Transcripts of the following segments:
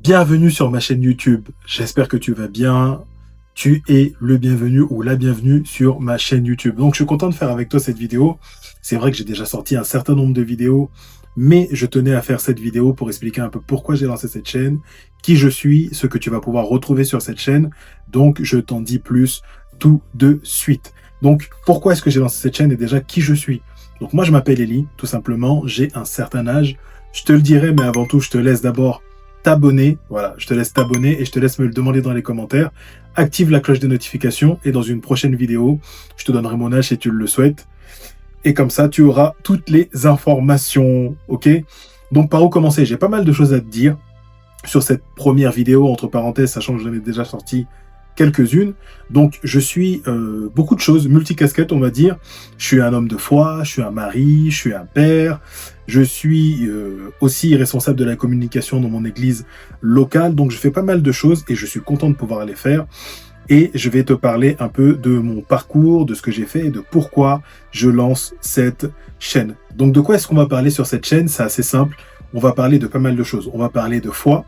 Bienvenue sur ma chaîne YouTube. J'espère que tu vas bien. Tu es le bienvenu ou la bienvenue sur ma chaîne YouTube. Donc, je suis content de faire avec toi cette vidéo. C'est vrai que j'ai déjà sorti un certain nombre de vidéos, mais je tenais à faire cette vidéo pour expliquer un peu pourquoi j'ai lancé cette chaîne, qui je suis, ce que tu vas pouvoir retrouver sur cette chaîne. Donc, je t'en dis plus tout de suite. Donc, pourquoi est-ce que j'ai lancé cette chaîne et déjà qui je suis? Donc, moi, je m'appelle Eli, tout simplement. J'ai un certain âge. Je te le dirai, mais avant tout, je te laisse d'abord t'abonner. Voilà, je te laisse t'abonner et je te laisse me le demander dans les commentaires. Active la cloche des notifications et dans une prochaine vidéo, je te donnerai mon âge si tu le souhaites. Et comme ça, tu auras toutes les informations, ok? Donc, par où commencer? J'ai pas mal de choses à te dire sur cette première vidéo, entre parenthèses, sachant que j'en ai déjà sorti quelques-unes. Donc, je suis beaucoup de choses, multicasquettes, on va dire. Je suis un homme de foi, je suis un mari, je suis un père. Je suis aussi responsable de la communication dans mon église locale. Donc, je fais pas mal de choses et je suis content de pouvoir les faire. Et je vais te parler un peu de mon parcours, de ce que j'ai fait et de pourquoi je lance cette chaîne. Donc, de quoi est-ce qu'on va parler sur cette chaîne? C'est assez simple. On va parler de pas mal de choses. On va parler de foi,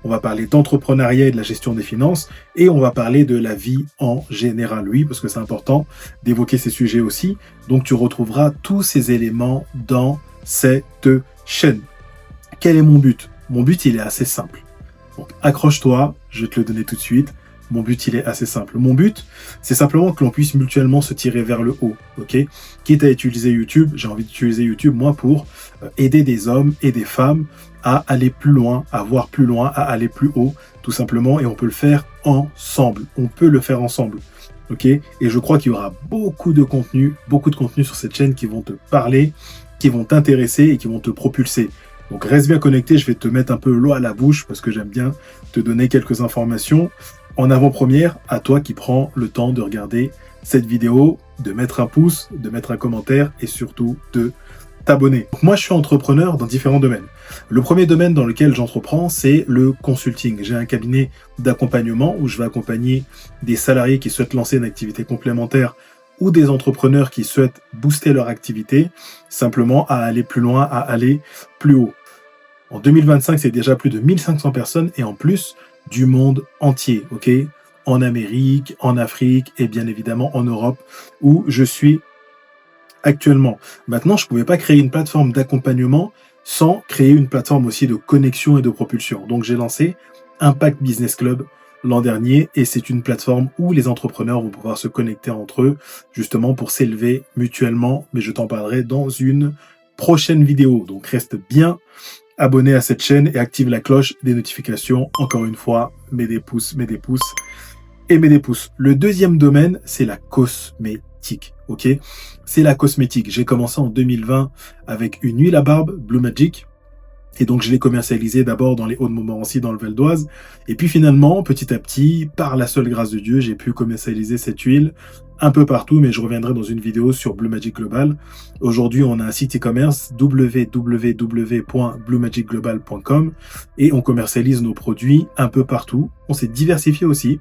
on va parler d'entrepreneuriat et de la gestion des finances, et on va parler de la vie en général, oui, parce que c'est important d'évoquer ces sujets aussi. Donc, tu retrouveras tous ces éléments dans cette chaîne. Quel est mon but? Mon but, il est assez simple. Donc, accroche-toi, je vais te le donner tout de suite. Mon but, il est assez simple. Mon but, c'est simplement que l'on puisse mutuellement se tirer vers le haut, ok? Quitte à utiliser YouTube, j'ai envie d'utiliser YouTube, moi, pour aider des hommes et des femmes à aller plus loin, à voir plus loin, à aller plus haut, tout simplement, et on peut le faire ensemble. On peut le faire ensemble, ok? Et je crois qu'il y aura beaucoup de contenu sur cette chaîne qui vont te parler, qui vont t'intéresser et qui vont te propulser. Donc reste bien connecté, je vais te mettre un peu l'eau à la bouche parce que j'aime bien te donner quelques informations. En avant-première, à toi qui prends le temps de regarder cette vidéo, de mettre un pouce, de mettre un commentaire et surtout de t'abonner. Moi, je suis entrepreneur dans différents domaines. Le premier domaine dans lequel j'entreprends, c'est le consulting. J'ai un cabinet d'accompagnement où je vais accompagner des salariés qui souhaitent lancer une activité complémentaire ou des entrepreneurs qui souhaitent booster leur activité, simplement à aller plus loin, à aller plus haut. En 2025, c'est déjà plus de 1500 personnes et en plus du monde entier, ok? En Amérique, en Afrique et bien évidemment en Europe où je suis actuellement. Maintenant, je ne pouvais pas créer une plateforme d'accompagnement sans créer une plateforme aussi de connexion et de propulsion. Donc, j'ai lancé Impact Business Club l'an dernier et c'est une plateforme où les entrepreneurs vont pouvoir se connecter entre eux justement pour s'élever mutuellement. Mais je t'en parlerai dans une prochaine vidéo. Donc, reste bien abonné à cette chaîne et active la cloche des notifications. Encore une fois, mets des pouces et mets des pouces. Le deuxième domaine, c'est la cosmétique. Ok, c'est la cosmétique. J'ai commencé en 2020 avec une huile à barbe Blue Magic. Et donc, je l'ai commercialisée d'abord dans les Hauts-de-Montmorency, dans le Val d'Oise. Et puis finalement, petit à petit, par la seule grâce de Dieu, j'ai pu commercialiser cette huile un peu partout, mais je reviendrai dans une vidéo sur Blue Magic Global. Aujourd'hui, on a un site e-commerce www.bluemagicglobal.com et on commercialise nos produits un peu partout. On s'est diversifié aussi.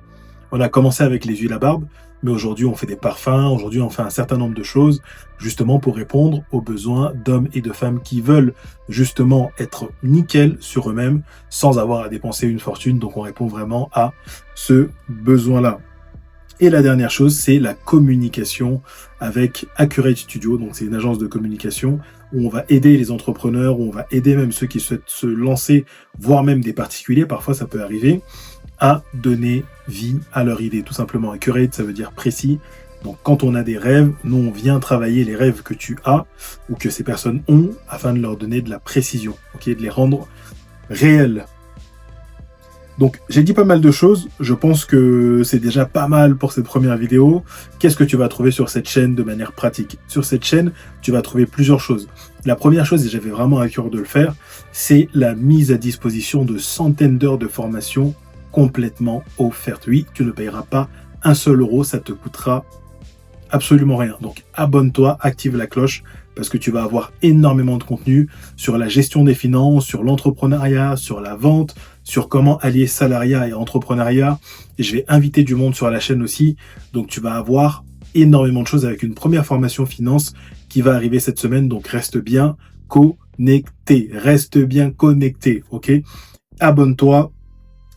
On a commencé avec les huiles à barbe, mais aujourd'hui, on fait des parfums. Aujourd'hui, on fait un certain nombre de choses justement pour répondre aux besoins d'hommes et de femmes qui veulent justement être nickel sur eux-mêmes sans avoir à dépenser une fortune. Donc, on répond vraiment à ce besoin-là. Et la dernière chose, c'est la communication avec Accurate Studio. Donc, c'est une agence de communication où on va aider les entrepreneurs, où on va aider même ceux qui souhaitent se lancer, voire même des particuliers, parfois ça peut arriver, à donner vie à leur idée. Tout simplement, accurate, ça veut dire précis. Donc, quand on a des rêves, nous, on vient travailler les rêves que tu as ou que ces personnes ont afin de leur donner de la précision, ok, de les rendre réels. Donc, j'ai dit pas mal de choses. Je pense que c'est déjà pas mal pour cette première vidéo. Qu'est-ce que tu vas trouver sur cette chaîne de manière pratique? Sur cette chaîne, tu vas trouver plusieurs choses. La première chose, et j'avais vraiment à cœur de le faire, c'est la mise à disposition de centaines d'heures de formation complètement offertes. Oui, tu ne payeras pas un seul euro, ça te coûtera absolument rien. Donc, abonne-toi, active la cloche, parce que tu vas avoir énormément de contenu sur la gestion des finances, sur l'entrepreneuriat, sur la vente, sur comment allier salariat et entrepreneuriat. Et je vais inviter du monde sur la chaîne aussi. Donc, tu vas avoir énormément de choses avec une première formation finance qui va arriver cette semaine. Donc, reste bien connecté. Reste bien connecté, ok? Abonne-toi.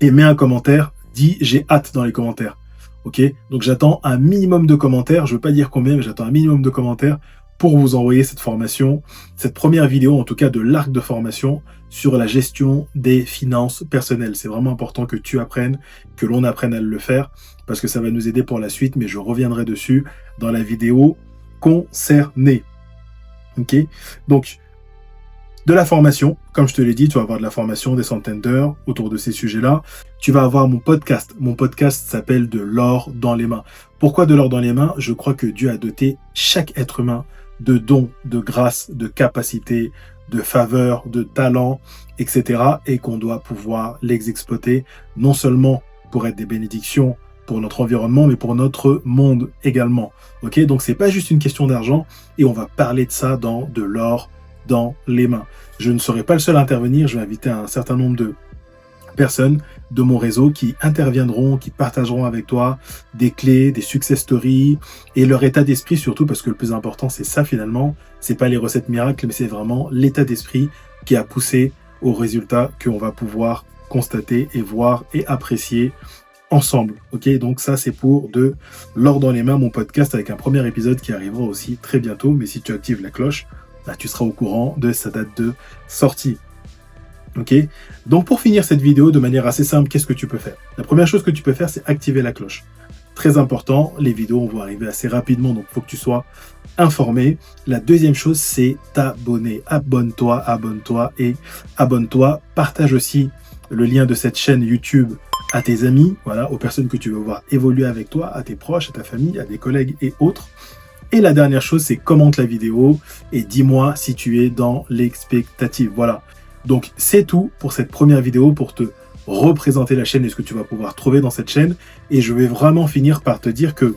et mets un commentaire, dis j'ai hâte dans les commentaires. Ok, donc j'attends un minimum de commentaires, je ne veux pas dire combien, mais j'attends un minimum de commentaires pour vous envoyer cette formation, cette première vidéo en tout cas de l'arc de formation sur la gestion des finances personnelles. C'est vraiment important que tu apprennes, que l'on apprenne à le faire, parce que ça va nous aider pour la suite, mais je reviendrai dessus dans la vidéo concernée. Ok, donc de la formation, comme je te l'ai dit, tu vas avoir de la formation, des centaines d'heures autour de ces sujets-là. Tu vas avoir mon podcast. Mon podcast s'appelle De l'or dans les mains. Pourquoi de l'or dans les mains? Je crois que Dieu a doté chaque être humain de dons, de grâces, de capacités, de faveurs, de talents, etc. Et qu'on doit pouvoir les exploiter, non seulement pour être des bénédictions pour notre environnement, mais pour notre monde également. Ok, donc c'est pas juste une question d'argent, et on va parler de ça dans De l'or dans les mains. Je ne serai pas le seul à intervenir, je vais inviter un certain nombre de personnes de mon réseau qui interviendront, qui partageront avec toi des clés, des success stories et leur état d'esprit surtout, parce que le plus important c'est ça finalement, c'est pas les recettes miracles, mais c'est vraiment l'état d'esprit qui a poussé au résultat qu'on va pouvoir constater et voir et apprécier ensemble. Ok, donc ça c'est pour De l'or dans les mains, mon podcast, avec un premier épisode qui arrivera aussi très bientôt, mais si tu actives la cloche, là, tu seras au courant de sa date de sortie. Ok, donc pour finir cette vidéo de manière assez simple, qu'est-ce que tu peux faire? La première chose que tu peux faire, c'est activer la cloche. Très important, les vidéos vont arriver assez rapidement, donc il faut que tu sois informé. La deuxième chose, c'est t'abonner. Abonne-toi, abonne-toi et abonne-toi. Partage aussi le lien de cette chaîne YouTube à tes amis, voilà, aux personnes que tu veux voir évoluer avec toi, à tes proches, à ta famille, à des collègues et autres. Et la dernière chose, c'est commente la vidéo et dis-moi si tu es dans l'expectative. Voilà. Donc, c'est tout pour cette première vidéo, pour te représenter la chaîne et ce que tu vas pouvoir trouver dans cette chaîne. Et je vais vraiment finir par te dire que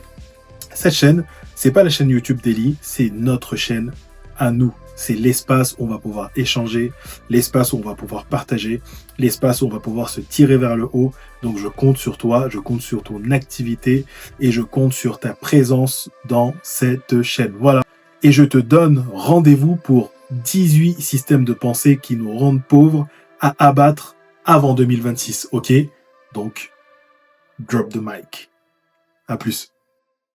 cette chaîne, c'est pas la chaîne YouTube Daily, c'est notre chaîne à nous. C'est l'espace où on va pouvoir échanger, l'espace où on va pouvoir partager, l'espace où on va pouvoir se tirer vers le haut. Donc je compte sur toi, je compte sur ton activité et je compte sur ta présence dans cette chaîne. Voilà. Et je te donne rendez-vous pour 18 systèmes de pensée qui nous rendent pauvres à abattre avant 2026. Ok? Donc, drop the mic. À plus.